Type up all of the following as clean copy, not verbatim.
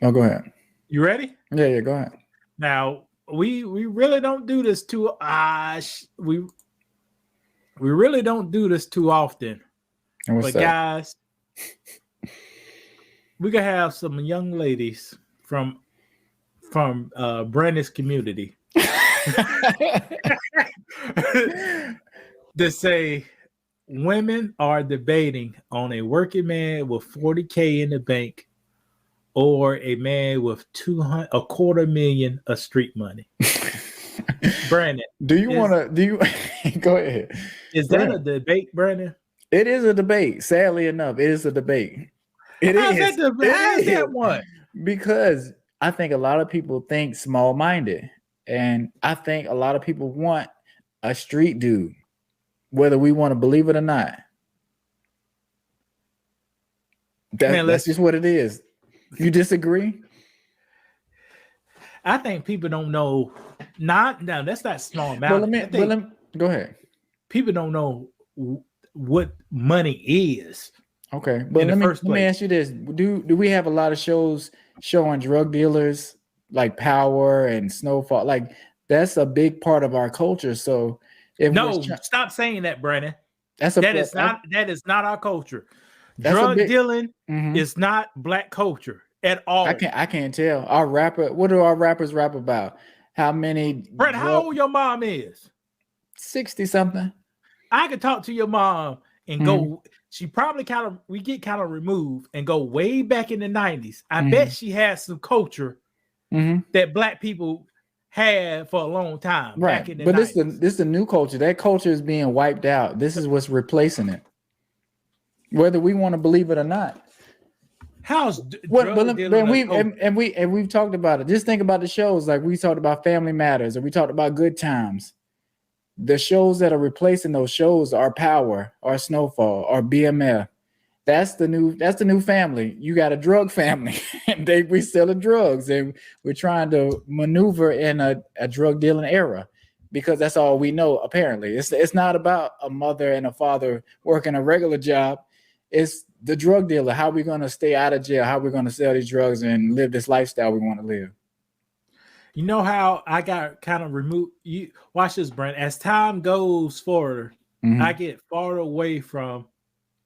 Oh, go ahead. You ready? Yeah, go ahead. Now we really don't do this too. We really don't do this too often. And what's But that? guys, we could have some young ladies from Brandon's community that say women are debating on a working man with 40K in the bank or a man with 200 a quarter million of street money. Brandon, Do you want to? Do you go ahead? is Go that a ahead. debate, Brandon? It is a debate. Sadly enough, it is a debate. It How's is. that the It how's is that one? because I think a lot of people think small-minded, and I think a lot of people want a street dude, whether we want to believe it or not. Man, That's just what it is. You disagree? I think people don't know. Not now. That's not small Well, amount. I think let me go ahead. people don't know what money is Okay, but in the first let me place. ask you this: Do we have a lot of shows showing drug dealers like Power and Snowfall? Like that's a big part of our culture. So if we're No, stop saying that, Brandon. that's That is not our culture. a Drug big. dealing Mhm. is not black culture at all. I can't tell. Our rapper, what do our rappers rap about? How many Brandon, how drug old your mom is? 60 something? I could talk to your mom and Mhm. go. She probably we get kind of removed and go way back in the 90s. I bet Mhm. she has some culture Mhm. that black people had for a long time Right. back in the But 90s. this is the new culture. That culture is being wiped out. This is what's replacing it. Whether we want to believe it or not. How's What drug dealing a culture? we've talked about it. Just think about the shows like we talked about Family Matters or we talked about Good Times. The shows that are replacing those shows are Power or Snowfall or BMF. That's the new family. You got a drug family and we selling drugs and we're trying to maneuver in a drug dealing era because that's all we know apparently. It's not about a mother and a father working a regular job. It's the drug dealer. How we going to stay out of jail? How we going to sell these drugs and live this lifestyle we want to live? You know how I got kind of removed. You watch this, Brent. As time goes forward, I Mm-hmm. get far away from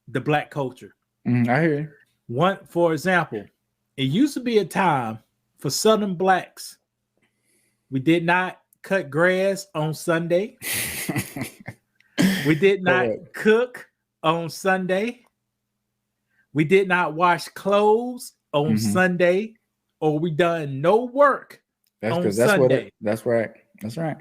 the black culture. Mm-hmm. I hear One, for example, it used to be a time for Southern blacks. We did not cut grass on Sunday. We did not Correct. cook on Sunday. We did not wash clothes on Mm-hmm. Sunday, or we done no work That's on because that's what it. Sunday. That's right. That's right.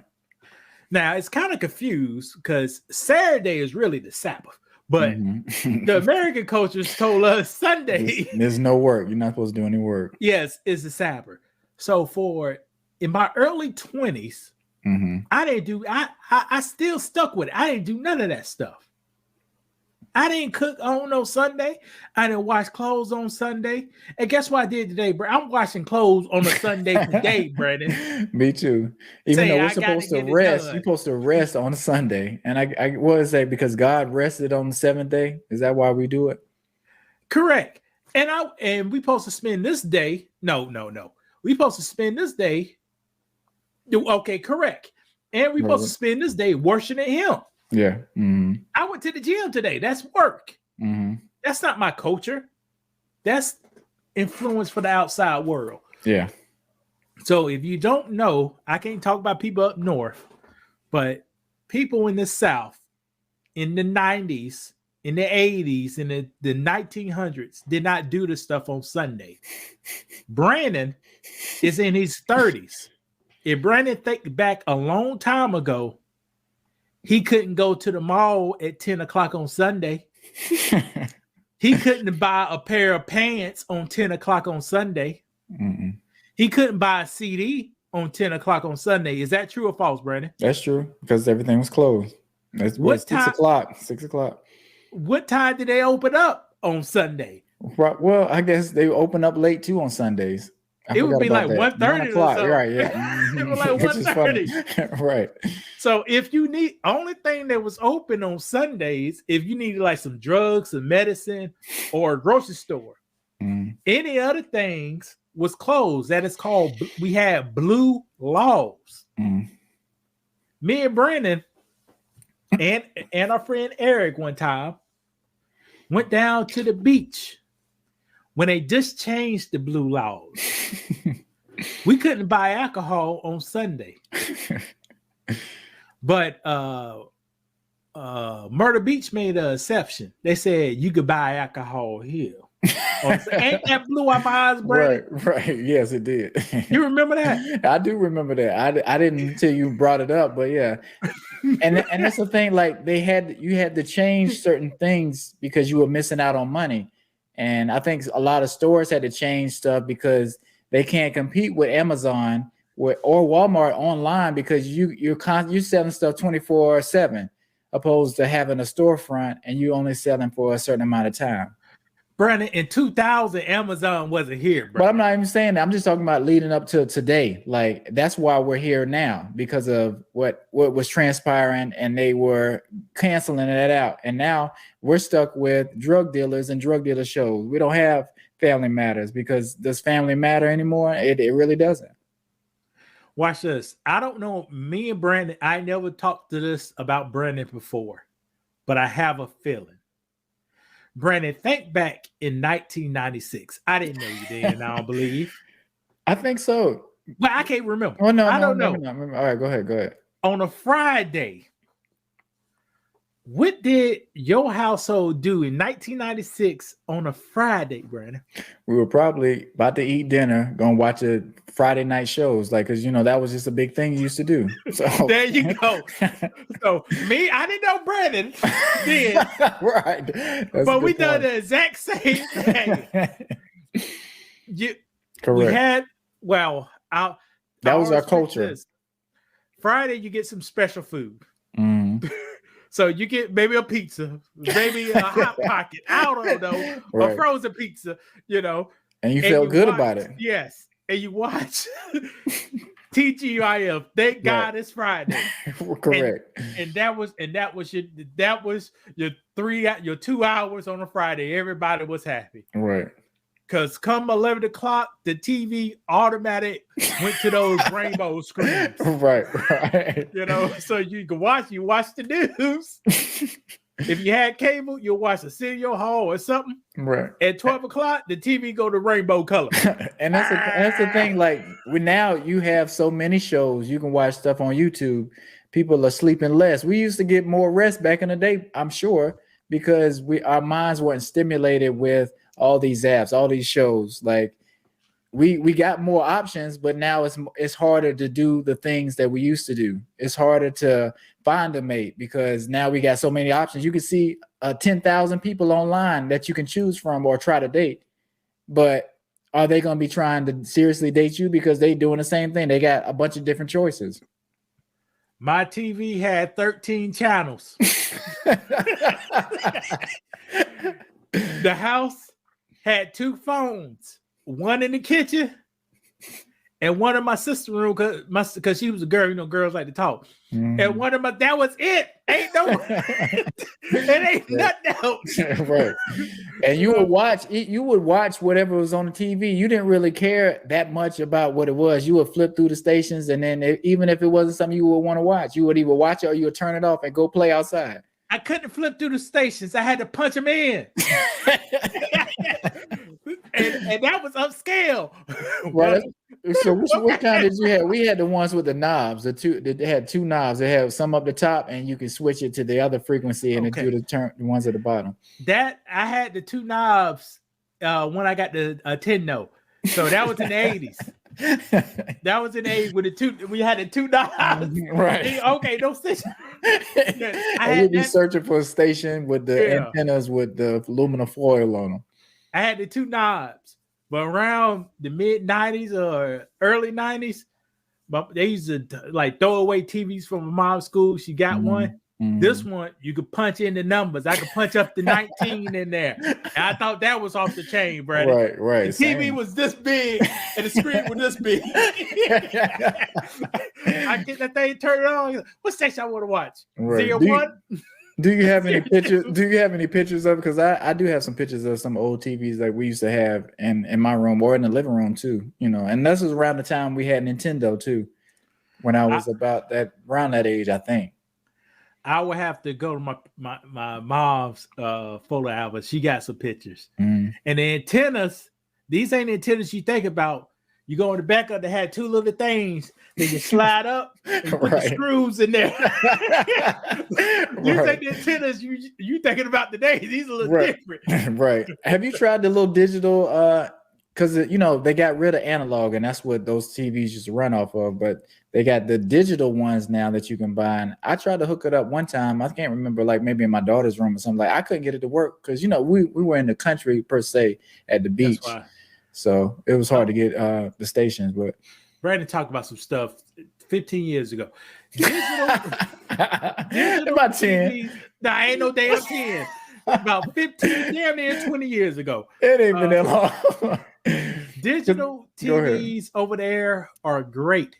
Now it's kind of confused because Saturday is really the Sabbath, but the Mm-hmm. American cultures told us Sunday, There's no work. You're not supposed to do any work. yes, is the Sabbath. So for in my early 20s, Mm-hmm. I didn't do. I still stuck with it. I didn't do none of that stuff. I didn't cook on no Sunday. I didn't wash clothes on Sunday. And guess what I did today, bro? I'm washing clothes on a Sunday today, Brandon. Me too. Even Say though we're I got to supposed to get it rest, you're done. supposed to rest on a Sunday. And I what is that? Because God rested on the seventh day. Is that why we do it? Correct. And we supposed to spend this day. No. We supposed to spend this day. Okay, correct. And we supposed to spend this day worshiping Him. Yeah. Mm-hmm. I went to the gym today. That's work. Mm-hmm. That's not my culture. That's influence for the outside world. Yeah. So if you don't know, I can't talk about people up north, but people in the South in the 90s, in the 80s, in the 1900s did not do this stuff on Sunday. Brandon is in his 30s. If Brandon think back a long time ago, he couldn't go to the mall at 10 o'clock on Sunday. He couldn't buy a pair of pants on 10 o'clock on Sunday. Mm-mm. He couldn't buy a CD on 10 o'clock on Sunday. Is that true or false, Brandon? That's true because everything was closed. That's what 6 o'clock. 6 o'clock. What time did they open up on Sunday? Right. Well, I guess they open up late too on Sundays. It would be like 1:30 or something. Right, yeah. It was like 1:30. Right. So if you need, only thing that was open on Sundays, if you needed like some drugs, some medicine, or a grocery store, Any other things was closed. That is called, we had blue laws. Me and Brandon and our friend Eric one time went down to the beach when they just changed the blue laws. We couldn't buy alcohol on Sunday. But Myrtle Beach made an exception. They said you could buy alcohol here. Ain't that blew our minds, Brandon? Right. Yes, it did. You remember that? I do remember that. I didn't until you brought it up, but yeah. And that's the thing. Like you had to change certain things because you were missing out on money. And I think a lot of stores had to change stuff because they can't compete with Amazon or Walmart online because you're selling stuff 24/7, opposed to having a storefront and you only selling for a certain amount of time. Brandon, in 2000, Amazon wasn't here, bro. But I'm not even saying that. I'm just talking about leading up to today. Like that's why we're here now, because of what was transpiring, and they were canceling that out. And now we're stuck with drug dealers and drug dealer shows. We don't have Family Matters because does Family Matter anymore? It really doesn't. Watch this. I don't know. Me and Brandon, I never talked to this about Brandon before, but I have a feeling. Brandon, think back in 1996. I didn't know you then, I don't believe. I think so. But I can't remember. Oh, no, I don't know. All right, go ahead. On a Friday, what did your household do in 1996 on a Friday, Brandon? We were probably about to eat dinner, gonna watch a Friday night shows, like, because that was just a big thing you used to do. So there you go. So I didn't know Brandon did, right? But we done the exact same thing. Correct. We had that was our culture. Friday, you get some special food. So you get maybe a pizza, maybe a Hot Pocket, I don't know, right. A frozen pizza, and you felt good about it. Yes, and you watch TGIF. Thank God it's Friday. Correct. And that was your 2 hours on a Friday. Everybody was happy, right? Because come 11 o'clock, the TV automatic went to those rainbow screens. Right. So you watch the news. If you had cable, you'll watch a Serial Hall or something. Right. At 12 o'clock, the TV go to rainbow color. And that's the thing. Like now you have so many shows. You can watch stuff on YouTube. People are sleeping less. We used to get more rest back in the day, I'm sure, because our minds weren't stimulated with all these apps, all these shows. Like we got more options, but now it's harder to do the things that we used to do. It's harder to find a mate because now we got so many options. You can see 10,000 people online that you can choose from or try to date, but are they going to be trying to seriously date you because they doing the same thing? They got a bunch of different choices. My TV had 13 channels. The house had 2 phones, one in the kitchen and one in my sister's room because she was a girl, girls like to talk. And one of that was it. Ain't no, it ain't nothing else. Right. And you would watch whatever was on the TV. You didn't really care that much about what it was. You would flip through the stations, and then even if it wasn't something you would want to watch, you would either watch it or you would turn it off and go play outside. I couldn't flip through the stations. I had to punch them in. and that was upscale. Right. So what kind did you have? We had the ones with the knobs. They had 2 knobs. They had some up the top, and you can switch it to the other frequency, and then do the ones at the bottom. That I had the 2 knobs when I got the 10 note. So that was in the 80s. That was in the 80s with the 2. We had the 2 knobs. Right. Okay, no station. You'd be searching for a station with the antennas with the aluminum foil on them. I had the 2 knobs, but around the mid 90s or early 90s, but they used to like throw away TVs from my mom's school. She got one. This one, you could punch in the numbers. I could punch up to 19 in there. And I thought that was off the chain, Brandon. Right. The TV was this big and the screen was this big. I get that thing, turn it on. What station I want to watch? Right. 01? Do you have any pictures? Do you have any pictures of? Because I do have some pictures of some old TVs that we used to have in my room or in the living room too. You know, and this was around the time we had Nintendo too. When I was about that around that age, I think. I would have to go to my mom's photo album. She got some pictures. Mm. And the antennas, these ain't antennas you think about. You go in the back of, they had two little things that you slide up and you put the screws in there. You think the antennas you thinking about today, these are a little different. Right. Have you tried the little digital because you know they got rid of analog and that's what those TVs used to run off of, but they got the digital ones now that you can buy. And I tried to hook it up one time. I can't remember, like maybe in my daughter's room or something. Like I couldn't get it to work because you know we were in the country per se at the beach, so it was hard to get the stations. But Brandon talked about some stuff 15 years ago. Digital about 10. TVs, nah, ain't no damn 10. About 15, damn near 20 years ago. It ain't been that long. Digital TVs over there are great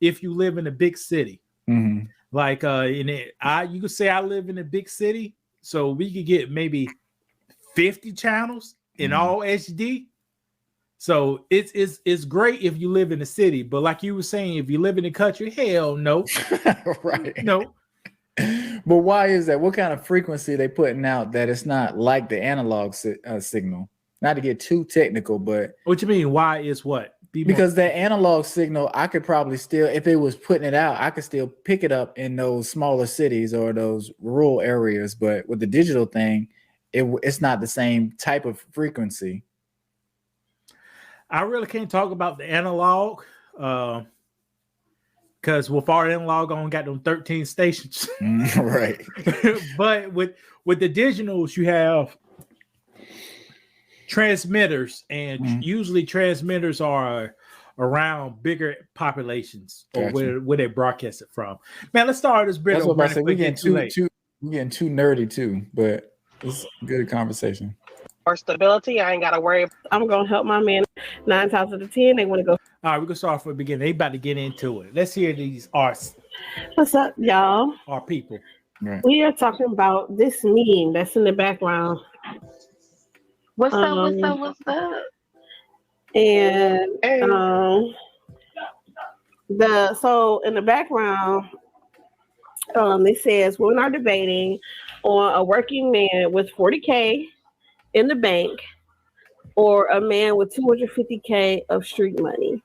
if you live in a big city. Mm-hmm. Like you could say I live in a big city, so we could get maybe 50 channels in all HD. So it's great if you live in the city, but like you were saying, if you live in the country, hell no. Right. No. But why is that? What kind of frequency they putting out that it's not like the analog signal? Not to get too technical, but what you mean? Why is what? Because that analog signal, I could probably still, if it was putting it out, I could still pick it up in those smaller cities or those rural areas. But with the digital thing, it's not the same type of frequency. I really can't talk about the analog because with our analog, I only got them 13 stations. Right. But with the digitals, you have transmitters, and usually transmitters are around bigger populations or where they broadcast it from. Man, let's start this bit. We're getting too nerdy too, but it's a good conversation. Or stability, I ain't gotta worry. I'm gonna help my man 9 times out of 10. They want to go. All right, we're gonna start from the beginning. They about to get into it. Let's hear these arts. What's up, y'all? Our people. Right. We are talking about this meme that's in the background. What's up? And so in the background, it says women are debating on a working man with 40K in the bank or a man with 250K of street money,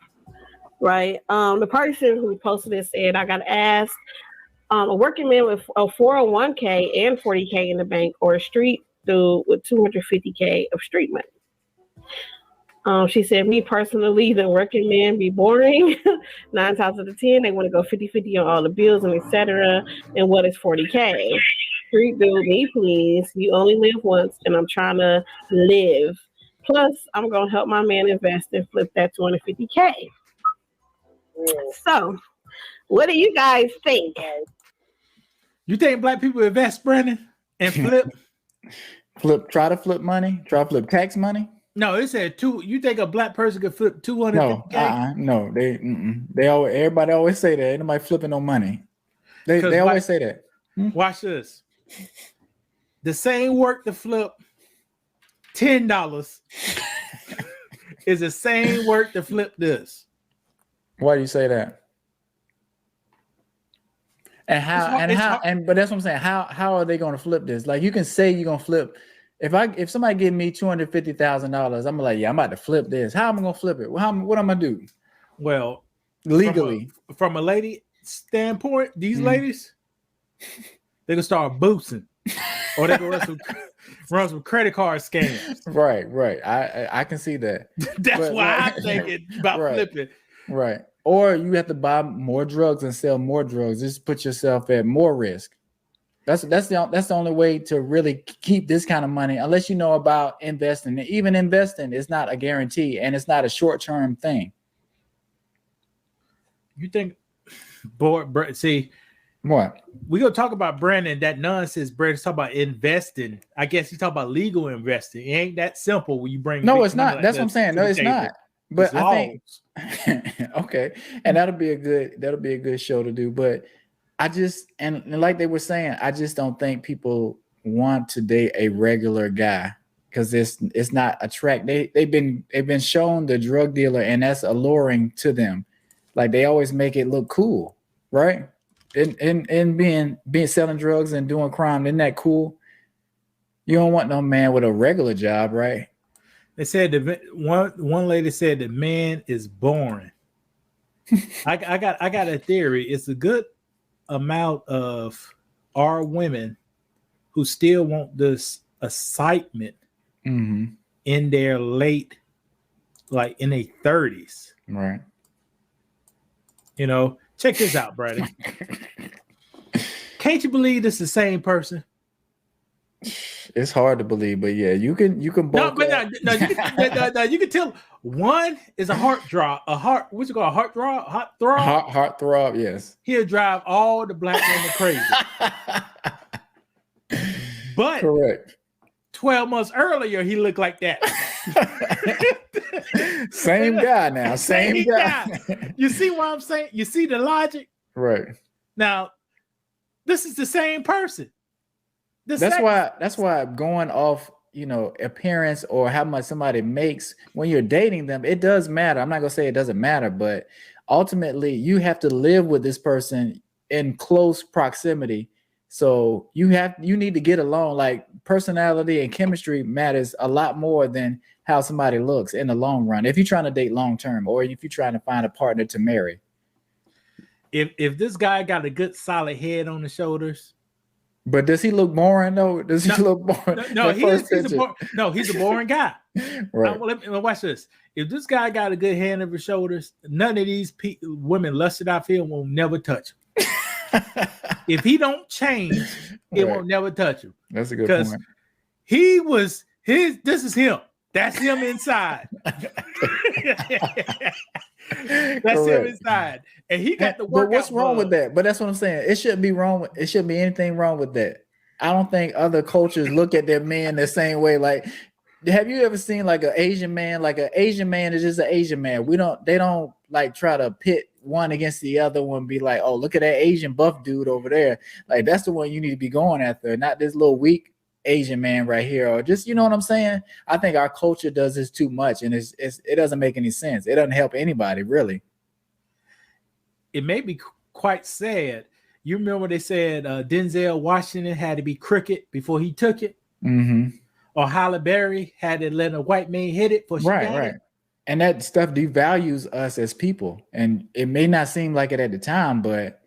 right? The person who posted this said, I got to ask, a working man with a 401K and 40K in the bank or a street dude with 250K of street money. She said, me personally, the working man be boring. 9 times out of 10, they want to go 50-50 on all the bills and etc. And what is 40K? Street dude, me please. You only live once and I'm trying to live. Plus, I'm going to help my man invest and flip that 250K. So, what do you guys think? You think black people invest, Brandon, and flip? Try to flip money? Try to flip tax money? No, it said two. You think a black person could flip 250K? No, they always, everybody always say that. Ain't nobody flipping no money. They always say that. Watch this. The same work to flip $10 is the same work to flip this. Why do you say that? And but that's what I'm saying. How are they going to flip this? Like you can say you're gonna flip. If somebody give me $250,000, I'm like, yeah, I'm about to flip this. How am I gonna flip it? What am I gonna do? Well, legally, from a lady standpoint, these ladies, they can start boosting, or they can run some credit card scams. Right. I can see that. That's why I'm thinking about flipping. Right. Or you have to buy more drugs and sell more drugs. Just put yourself at more risk. That's the only way to really keep this kind of money, unless you know about investing. And even investing is not a guarantee, and it's not a short-term thing. You think, boy, see what? We gonna talk about Brandon? That nonsense. Brandon's talking about investing. I guess he's talking about legal investing. It ain't that simple when you bring. No, it's not. That's what I'm saying. No, it's not. But I think okay, and that'll be a good show to do. But I just and like they were saying, I just don't think people want to date a regular guy because it's not attract. They've been shown the drug dealer, and that's alluring to them. Like they always make it look cool, right? And being selling drugs and doing crime, isn't that cool? You don't want no man with a regular job, right? They said one lady said the man is boring. I got a theory. It's a good amount of our women who still want this excitement in their late, like in their 30s. Right. You know, check this out, Brady. Can't you believe this is the same person? It's hard to believe, but yeah, you can No, bulk but up. you can tell one is a heart what's it called? Heart throb. Heart throb, yes. He'll drive all the black women crazy. But Correct. 12 months earlier, he looked like that. Same guy now. Same guy. You see what I'm saying? You see the logic? Right. Now, this is the same person. That's why going off, appearance or how much somebody makes when you're dating them, it does matter. I'm not gonna say it doesn't matter, but ultimately you have to live with this person in close proximity. So you need to get along. Like personality and chemistry matters a lot more than how somebody looks in the long run. If you're trying to date long term, or if you're trying to find a partner to marry. If this guy got a good solid head on the shoulders. But does he look boring though? Does he look boring? No, he's a boring guy. Right. Let me watch this. If this guy got a good hand over his shoulders, none of these women lusted after him will never touch him. If he don't change, it won't never touch him. That's a good point. This is him. That's him inside. That's him inside. And he got the work. But what's wrong with that? But that's what I'm saying. It shouldn't be wrong. It shouldn't be anything wrong with that. I don't think other cultures look at their men the same way. Like, have you ever seen like an Asian man? Like an Asian man is just an Asian man. They don't like try to pit one against the other one, be like, oh, look at that Asian buff dude over there. Like that's the one you need to be going after, not this little weak Asian man right here, or just, you know what I'm saying? I think our culture does this too much, and it doesn't make any sense. It doesn't help anybody, really. It made me quite sad. You remember they said Denzel Washington had to be crooked before he took it, or Halle Berry had to let a white man hit it for right. And that stuff devalues us as people, and it may not seem like it at the time, but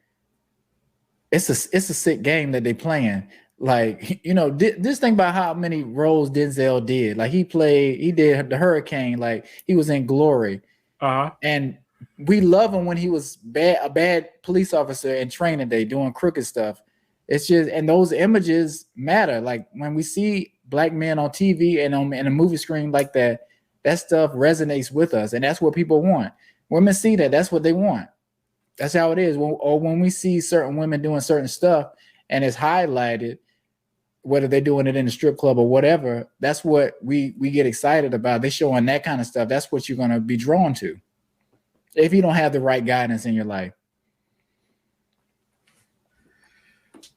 it's a sick game that they playing. Like, just think about how many roles Denzel did. Like he did the Hurricane, like he was in Glory. And we love him when he was a bad police officer in Training Day doing crooked stuff. It's just, and those images matter. Like when we see black men on TV and in a movie screen like that, that stuff resonates with us. And that's what people want. Women see that. That's what they want. That's how it is. Or when we see certain women doing certain stuff and it's highlighted, whether they're doing it in a strip club or whatever, that's what we get excited about. They're showing that kind of stuff. That's what you're going to be drawn to if you don't have the right guidance in your life.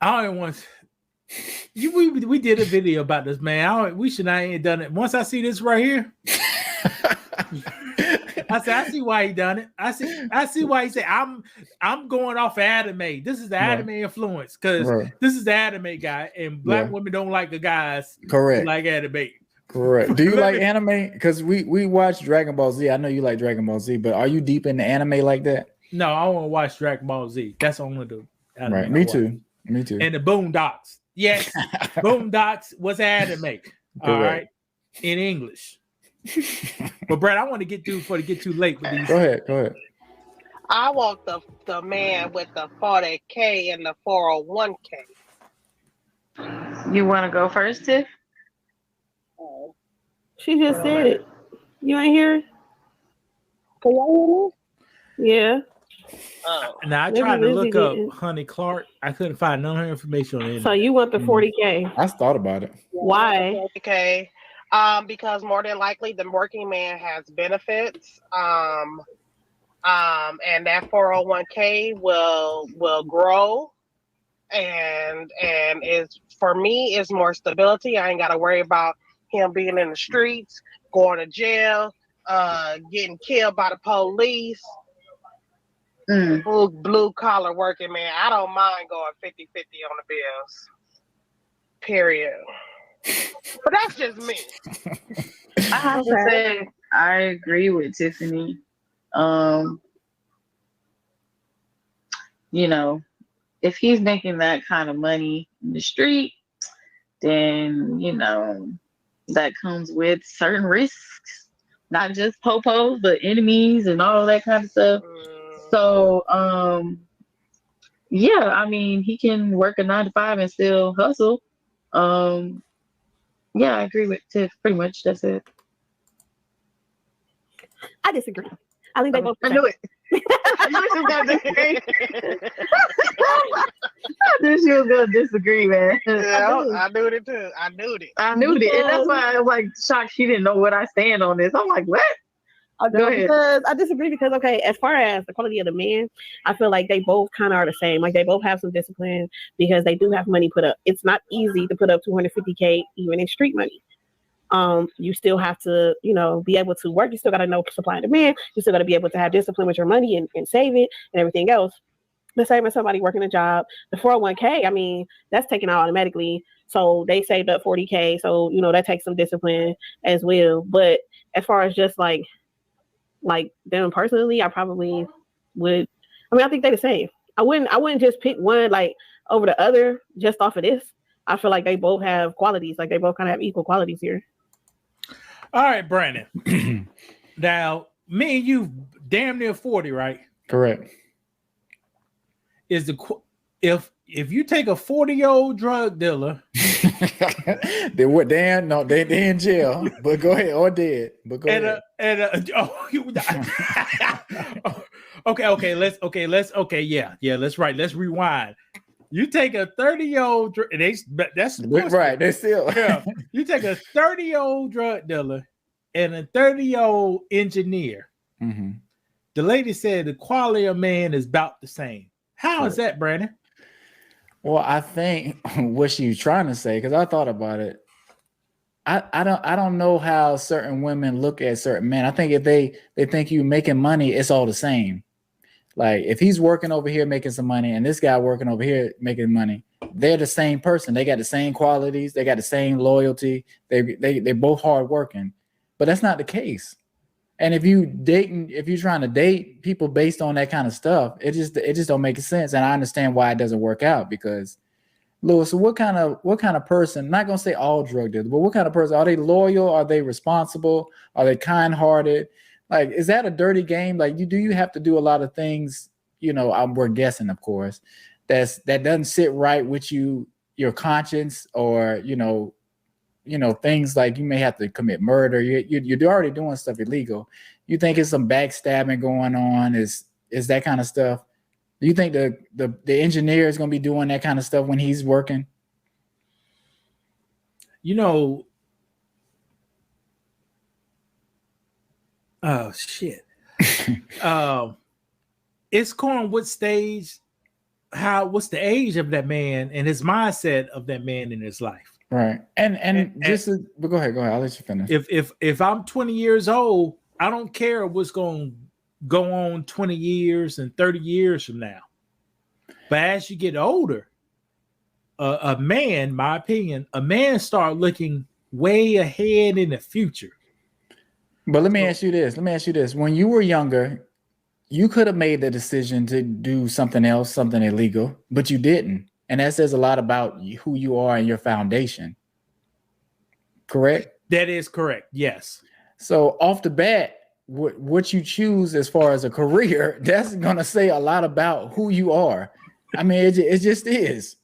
I don't want we did a video about this, man. We should not have done it. Once I see this right here, I said, I see why he done it. I see why he said I'm going off anime. This is the anime influence, because this is the anime guy, and black women don't like the guys who like anime. Correct. Do you like anime? Because we watch Dragon Ball Z. I know you like Dragon Ball Z, but are you deep into anime like that? No, I want to watch Dragon Ball Z. That's only the anime. Right. Me too. And the Boondocks. Yes, Boondocks was anime. All right, in English. But Brad, I want to get through before it get too late with these. Go ahead. I want the man with the 40K and the 401K. You want to go first, Tiff? She just said it. You ain't hear it? Can y'all hear me? Yeah. Now I tried to look up Honey Clark. I couldn't find none of her information on it. So you want the 40K? I thought about it. Why? Okay. Because more than likely the working man has benefits. And that 401k will grow and is for me is more stability. I ain't got to worry about him being in the streets, going to jail, getting killed by the police. Blue collar working man. I don't mind going 50-50 on the bills. Period. But that's just me. I have to say, I agree with Tiffany. You know, if he's making that kind of money in the street, then, you know, that comes with certain risks, not just popos, but enemies and all that kind of stuff. So, yeah, I mean, he can work a 9 to 5 and still hustle. Yeah, I agree with Tiff. Pretty much, that's it. I disagree. I think they both. I knew it. I knew she was gonna disagree. I knew she was gonna disagree, man. Yeah, I knew it too. I knew it, and that's why I was like shocked she didn't know what I stand on this. I'm like, what? Go ahead. Because I disagree because okay, as far as the quality of the man, I feel like they both kind of are the same. Like they both have some discipline because they do have money put up. It's not easy to put up $250K even in street money. You still have to, you know, be able to work. You still got to know supply and demand. You still got to be able to have discipline with your money and save it and everything else. The same as somebody working a job. The 401K, I mean, that's taken out automatically. So they saved up $40K. So, you know, that takes some discipline as well. But as far as just like them personally, I probably would. I mean, I think they're the same. I wouldn't just pick one like over the other just off of this. I feel like they both have qualities. Like they both kind of have equal qualities here. All right, Brandon. Now, me and you damn near 40, right? Correct. If you take a 40-year-old drug dealer, they what? Dan? No, they in jail. But go ahead, or dead. But go ahead. Let's rewind. You take a 30-year-old, that's right. They still You take a 30-year-old drug dealer and a 30-year-old engineer. Mm-hmm. The lady said the quality of man is about the same. How is that, Brandon? Well, I think what she's trying to say, because I thought about it. I don't know how certain women look at certain men. I think if they think you making money, it's all the same. Like if he's working over here making some money and this guy working over here making money, they're the same person. They got the same qualities. They got the same loyalty. They're both hardworking, but that's not the case. And if you're trying to date people based on that kind of stuff, it just don't make sense. And I understand why it doesn't work out because, Lewis, so what kind of person? I'm not gonna say all drug dealers, but what kind of person are they? Loyal? Are they responsible? Are they kind-hearted? Like, is that a dirty game? Like, do you have to do a lot of things? You know, we're guessing, of course, that doesn't sit right with your conscience, or you know, things like you may have to commit murder. You're already doing stuff illegal. You think it's some backstabbing going on? Is that kind of stuff? Do you think the engineer is going to be doing that kind of stuff when he's working? You know, oh shit. It's going what stage, what's the age of that man and his mindset of that man in his life. Right. But go ahead. I'll let you finish. If I'm 20 years old, I don't care what's going to go on 20 years and 30 years from now. But as you get older, a man, my opinion, a man start looking way ahead in the future. But let me ask you this. When you were younger, you could have made the decision to do something else, something illegal, but you didn't. And that says a lot about who you are and your foundation. Correct? That is correct. Yes. So off the bat, what you choose as far as a career, that's going to say a lot about who you are. I mean, it just is.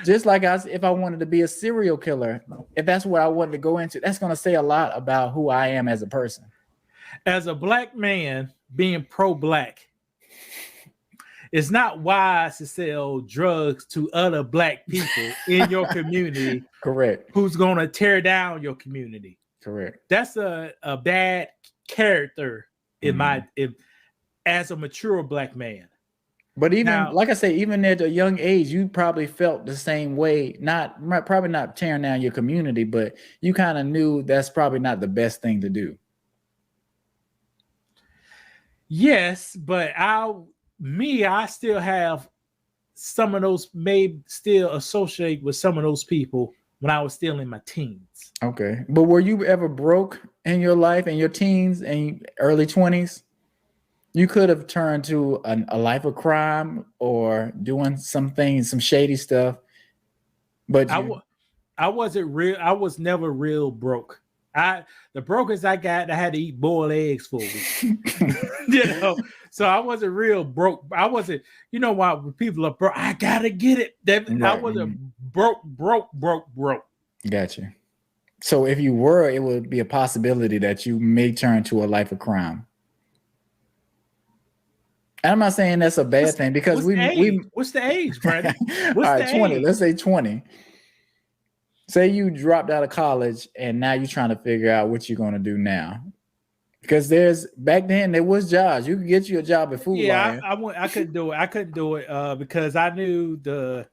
Just like if I wanted to be a serial killer, if that's what I wanted to go into, that's going to say a lot about who I am as a person. As a black man being pro-black, it's not wise to sell drugs to other black people in your community. Correct. Who's going to tear down your community. Correct. That's a bad character as a mature black man. But even Now- like I say, even at a young age, you probably felt the same way. Probably not tearing down your community, but you kind of knew that's probably not the best thing to do. Yes, but I still have some of those, may still associate with some of those people when I was still in my teens. Okay, but were you ever broke in your life, in your teens and early 20s? You could have turned to a life of crime or doing some things, some shady stuff. But I wasn't real. I was never real broke. The brokest I got, I had to eat boiled eggs for a week. You know, so I wasn't real broke. I wasn't. You know why when people are broke, I gotta get it. I wasn't broke. Gotcha. So if you were, it would be a possibility that you may turn to a life of crime. And I'm not saying that's a bad thing because what's the age, Brandon? All right, 20. Age? Let's say 20. Say you dropped out of college and now you're trying to figure out what you're going to do now. Because back then there was jobs. You could get you a job at Food Lion. I couldn't do it. I couldn't do it because I knew the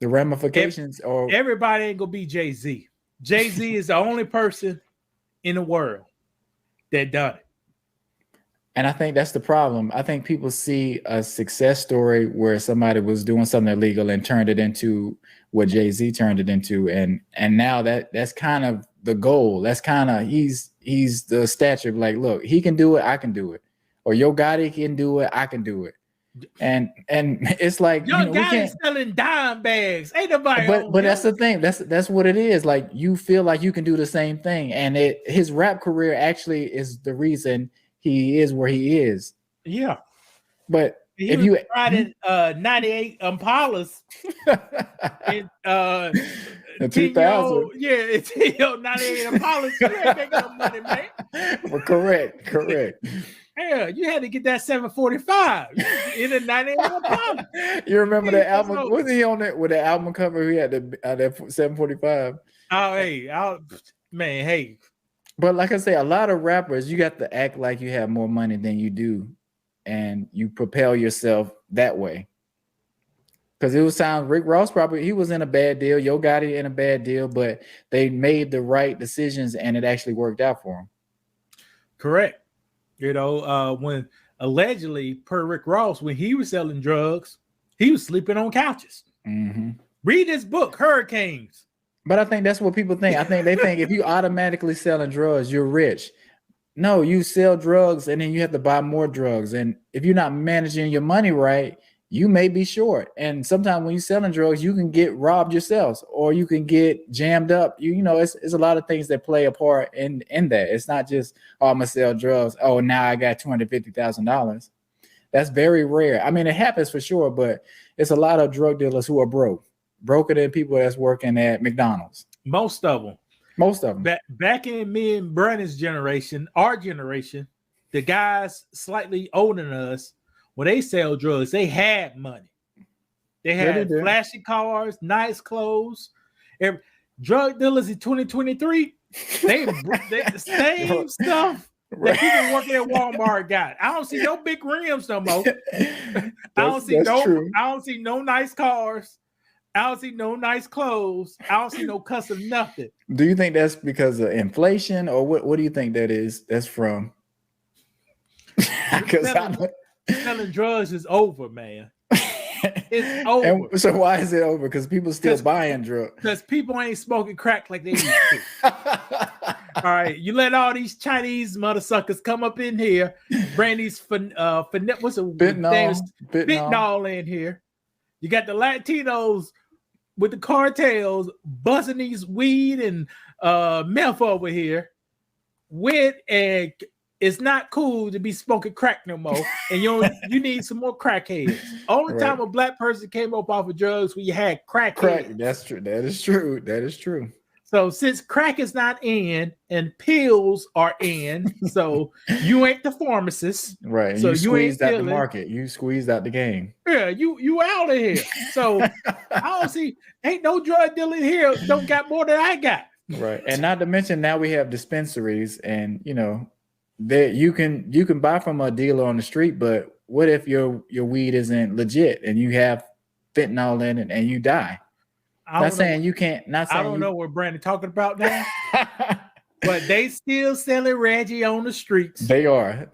ramifications. Everybody ain't gonna be Jay-Z. Jay-Z is the only person in the world that done it. And I think that's the problem. I think people see a success story where somebody was doing something illegal and turned it into what Jay-Z turned it into. And now that's kind of the goal. That's kind of, he's the stature of like, look, he can do it, I can do it. Or Yo Gotti can do it, I can do it. And it's like, Yo Gotti's selling dime bags. Ain't nobody. But that's the thing. That's what it is. Like you feel like you can do the same thing. And his rap career actually is the reason he is where he is. Yeah. But if you riding 98 Impalas in 2000. Yeah, it's 98 Impalas. You ain't making no money, man. Well, correct. Yeah, you had to get that 745 in a 98 Impala. You remember that album? Was he on it with the album cover? He had that 745. Oh, hey, man, hey. But like I say, a lot of rappers, you got to act like you have more money than you do, and you propel yourself that way. Because it would sound Rick Ross he was in a bad deal, Yo Gotti in a bad deal, but they made the right decisions and it actually worked out for them. Correct. You know, when allegedly, per Rick Ross, when he was selling drugs, he was sleeping on couches. Mm-hmm. Read his book, Hurricanes. But I think that's what people think. I think they think if you automatically selling drugs, you're rich. No, you sell drugs and then you have to buy more drugs. And if you're not managing your money right, you may be short. And sometimes when you're selling drugs, you can get robbed yourself or you can get jammed up. You know, it's a lot of things that play a part in that. It's not just, oh, I'm going to sell drugs. Oh, now I got $250,000. That's very rare. I mean, it happens for sure, but it's a lot of drug dealers who are broker than people that's working at McDonald's. Most of them. Back in me and Brennan's generation, our generation, the guys slightly older than us, when they sell drugs, they had money. They had flashy cars, nice clothes. Drug dealers in 2023, they the same stuff that people working at Walmart got. I don't see no big rims no more. I don't see no nice cars. I don't see no nice clothes. I don't see no custom nothing. Do you think that's because of inflation, or what do you think that is? That's from? Selling drugs is over, man. It's over. And so why is it over? Because people still buying drugs. Because people ain't smoking crack like they used to. All right, you let all these Chinese motherfuckers come up in here, bring these fentanyl in here. You got the Latinos with the cartels buzzing these weed and meth over here. And it's not cool to be smoking crack no more. And you need some more crackheads. Only time a black person came up off of drugs when you had crackheads. That's true. That is true. So since crack is not in and pills are in, so you ain't the pharmacist. Right. So you squeezed out the market. You squeezed out the game. Yeah, you out of here. So I don't see, ain't no drug dealer here don't got more than I got. Right. And not to mention now we have dispensaries and that you can buy from a dealer on the street, but what if your weed isn't legit and you have fentanyl in it and you die? Not saying you can't. Not saying I don't know what Brandon talking about now. But they still selling Reggie on the streets. They are,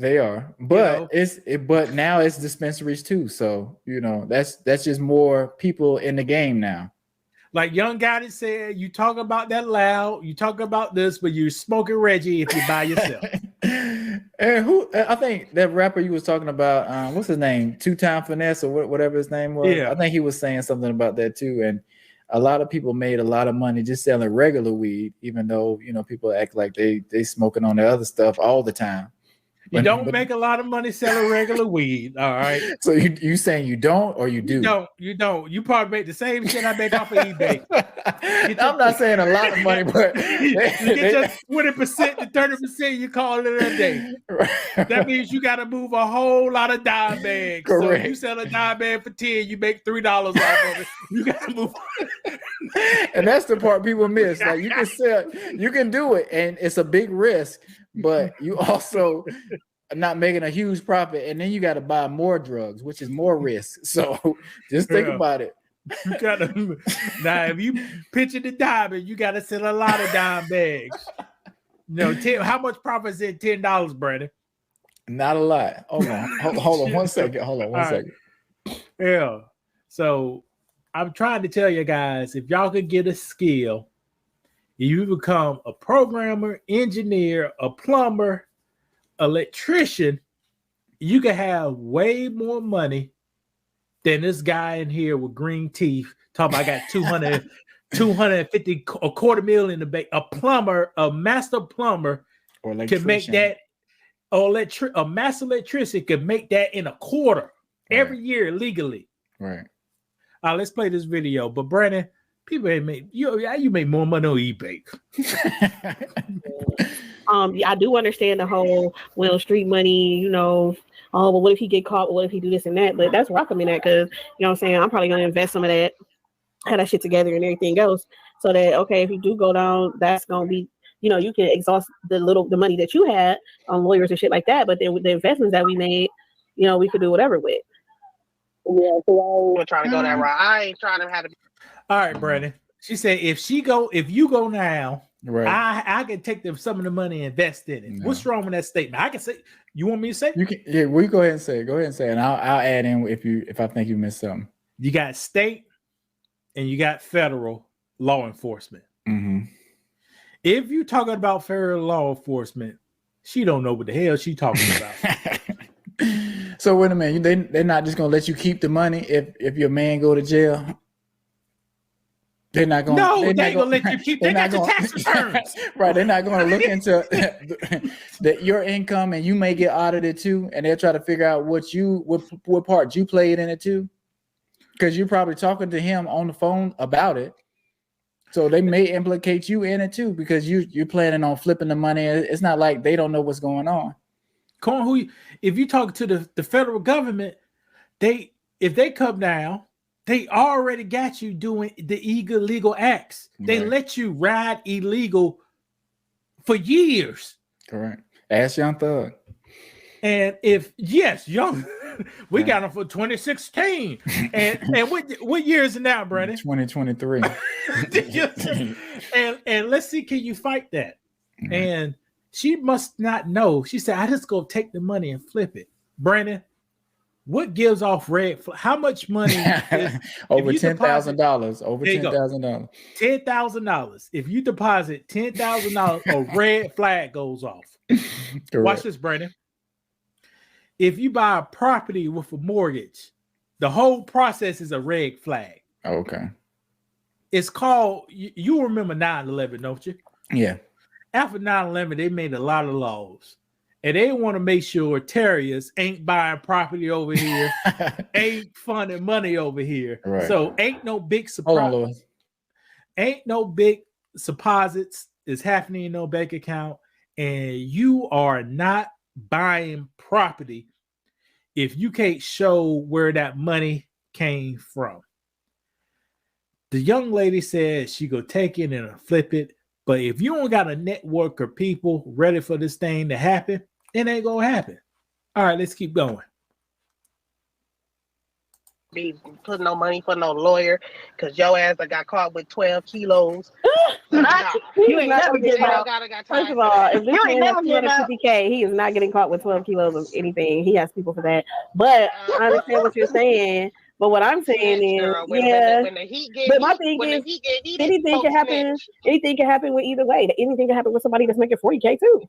but but now it's dispensaries too. So that's just more people in the game now. Like Young Gotti said, you talk about that loud, you talk about this, but you're smoking Reggie if you're by yourself. And I think that rapper you was talking about, what's his name? 2-Time Finesse or whatever his name was. Yeah. I think he was saying something about that too. And a lot of people made a lot of money just selling regular weed, even though people act like they smoking on the other stuff all the time. You don't make a lot of money selling regular weed, all right? So you saying you don't or you do? You don't. You probably make the same shit I make off of eBay. I'm not saying a lot of money, but you get your 20% to 30%, you call it a day. That means you got to move a whole lot of dime bags. Correct. So you sell a dime bag for 10, you make $3 off of it. You got to move. And that's the part people miss. Like you can sell, you can do it, and it's a big risk, but you also are not making a huge profit, and then you got to buy more drugs, which is more risk. So just think about it. You gotta now if you pitching the diamond, you gotta sell a lot of dime bags. How much profit is in $10, Brandon? Not a lot. Hold on 1 second. Hold on one second. Yeah. So I'm trying to tell you guys, if y'all could get a skill, you become a programmer, engineer, a plumber, electrician, you can have way more money than this guy in here with green teeth talking about I got 250, a quarter million in the bank. A plumber, a master plumber can make that, a master electrician can make that in a quarter every year legally. Right. Let's play this video. But Brandon, people ain't make you make more money on eBay. I do understand the whole street money, oh, but what if he get caught? What if he do this and that? But that's where I come in at, because what I'm saying, I'm probably gonna invest some of that, have that shit together and everything else, so that if you do go down, that's gonna be, you can exhaust the money that you had on lawyers and shit like that. But then with the investments that we made, we could do whatever with. Yeah, so we're trying to go that route. I ain't trying to have to. All right, Brandon. She said if you go now, right, I can take some of the money and invest in it. No. What's wrong with that statement? I can say. You want me to say? You can. Yeah, we go ahead and say it. Go ahead and say it. And I'll add in if I think you missed something. You got state and you got federal law enforcement. Mm-hmm. If you're talking about federal law enforcement, she don't know what the hell she talking about. So wait a minute, they're not just gonna let you keep the money if your man go to jail. They're not gonna. No, they ain't gonna let you keep. They got your tax returns. Right, they're not gonna look into your income, and you may get audited too, and they'll try to figure out what part you played in it too, because you're probably talking to him on the phone about it. So they may implicate you in it too, because you're planning on flipping the money. It's not like they don't know what's going on. If you talk to the federal government, if they come down, they already got you doing the illegal acts. They let you ride illegal for years. Correct. Ask Young Thug. And we got him for 2016. And what year is it now, Brandon? 2023. and let's see, can you fight that? Mm-hmm. And she must not know. She said, I just go take the money and flip it. Brandon, what gives off red flag? How much money? Over $10,000. Over $10,000. $10,000. If you deposit $10,000, a red flag goes off. Watch this, Brandon. If you buy a property with a mortgage, the whole process is a red flag. Okay. It's called, you remember 9/11, don't you? Yeah. After 9/11, they made a lot of laws. And they want to make sure terrorists ain't buying property over here, ain't funding money over here. Right. So ain't no big surprise. Ain't no big deposits is happening in no bank account. And you are not buying property if you can't show where that money came from. The young lady said she go take it and flip it. But if you don't got a network of people ready for this thing to happen, it ain't gonna happen. All right, let's keep going. be putting no money for no lawyer because your ass that got caught with 12 kilos. You ain't never getting out. First of all, if this You ain't man has never getting out. 250K, he is not getting caught with 12 kilos of anything. He has people for that. But I understand what you're saying. But what I'm saying is, when the heat get but my heat, thing when is, the heat get heated, anything can folks happen. snitch. Anything can happen with either way. Anything can happen with somebody that's making 40K too.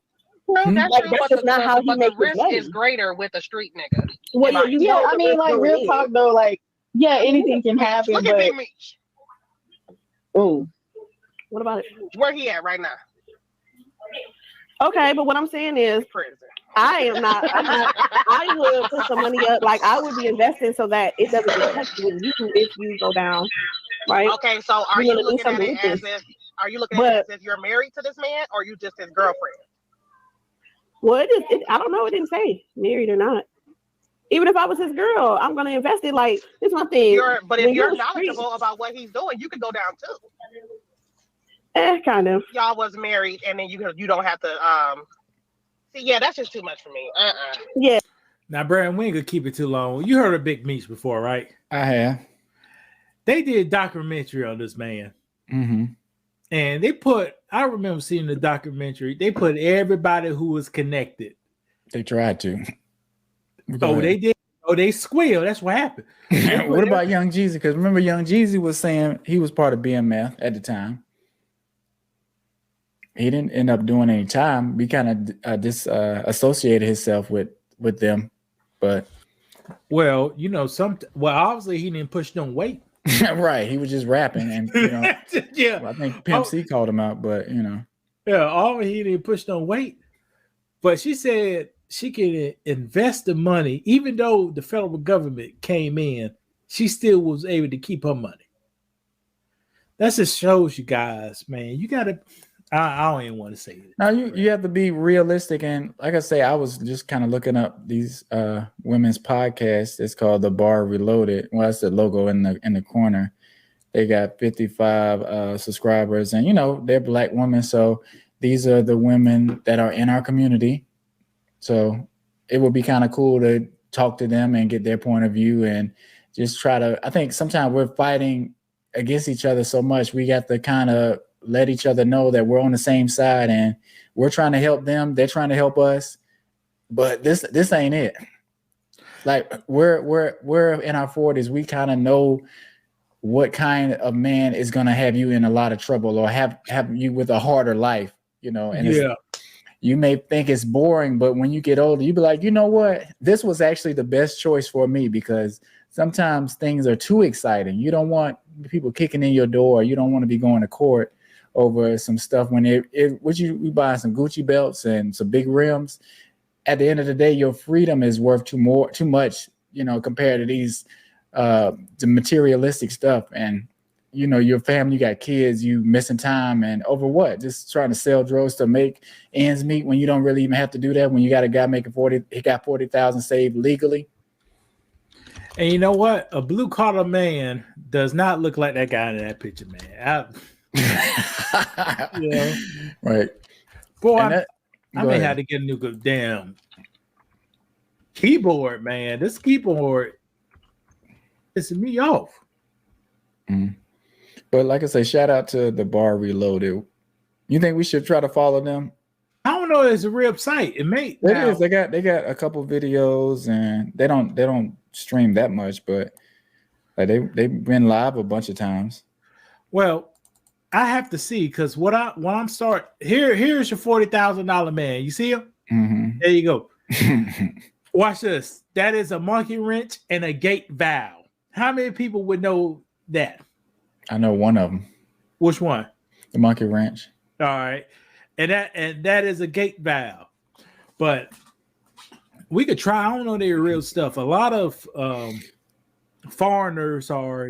No, that's Like true, that's but just not how he but the makes his risk money. is greater with a street nigga. Well, yeah, you know, I mean, like going real in. talk though, like yeah, anything can happen. Look at Big Meech. Oh, What about it? Where he at right now? Okay, but what I'm saying is, Prison. I'm not. I would put some money up. Like I would be investing so that it doesn't affect you if you go down. Right. Okay, so are you looking at it as if you're married to this man or you just his girlfriend? Well, I don't know. It didn't say married or not. Even if I was his girl, I'm gonna invest it. Like it's one thing. But if you're knowledgeable about what he's doing, you could go down too. Kind of. Y'all was married, and then you don't have to. See, yeah, that's just too much for me. Yeah. Now, Brandon, we ain't gonna keep it too long. You heard of Big Meech before, right? I have. They did a documentary on this man. Mm-hmm. And I remember seeing the documentary, they put everybody who was connected. They tried to. They did. Oh, they squealed. That's what happened. What about Young Jeezy? Because remember, Young Jeezy was saying he was part of BMF at the time. He didn't end up doing any time. We kind of associated himself with them, but obviously he didn't push no weight. Right, he was just rapping, and yeah. I think Pimp C called him out, but he didn't push no weight. But she said she could invest the money, even though the federal government came in, she still was able to keep her money. That just shows you guys, man. You gotta. I don't even want to say it. Now you have to be realistic, and like I say, I was just kind of looking up these women's podcasts. It's called The Bar Reloaded. Well, that's the logo in the corner. They got 55 subscribers, and they're Black women. So these are the women that are in our community. So it would be kind of cool to talk to them and get their point of view, and just try to. I think sometimes we're fighting against each other so much. We got to kind of let each other know that we're on the same side and we're trying to help them. They're trying to help us, but this ain't it. Like we're in our 40s. We kind of know what kind of man is going to have you in a lot of trouble or have you with a harder life, and you may think it's boring, but when you get older, you be like, you know what? This was actually the best choice for me, because sometimes things are too exciting. You don't want people kicking in your door. You don't want to be going to court over some stuff when you buy some Gucci belts and some big rims. At the end of the day, your freedom is worth too much, compared to these the materialistic stuff. And your family, you got kids, you missing time, and over what? Just trying to sell drugs to make ends meet when you don't really even have to do that. When you got a guy making 40, he got 40,000 saved legally. And you know what? A blue collar man does not look like that guy in that picture, man. Right. Boy, I may have to get a new damn keyboard, man. This keyboard pisses me off. Mm. But like I say, shout out to The Bar Reloaded. You think we should try to follow them? I don't know. It's a real site. It is. They got a couple videos, and they don't stream that much, but like they've been live a bunch of times. Well, I have to see, because when I'm here's your $40,000 man. You see him? Mm-hmm. There you go. Watch this. That is a monkey wrench and a gate valve. How many people would know that? I know one of them. Which one? The monkey wrench. All right. And that is a gate valve. But we could try. I don't know their real stuff. A lot of foreigners are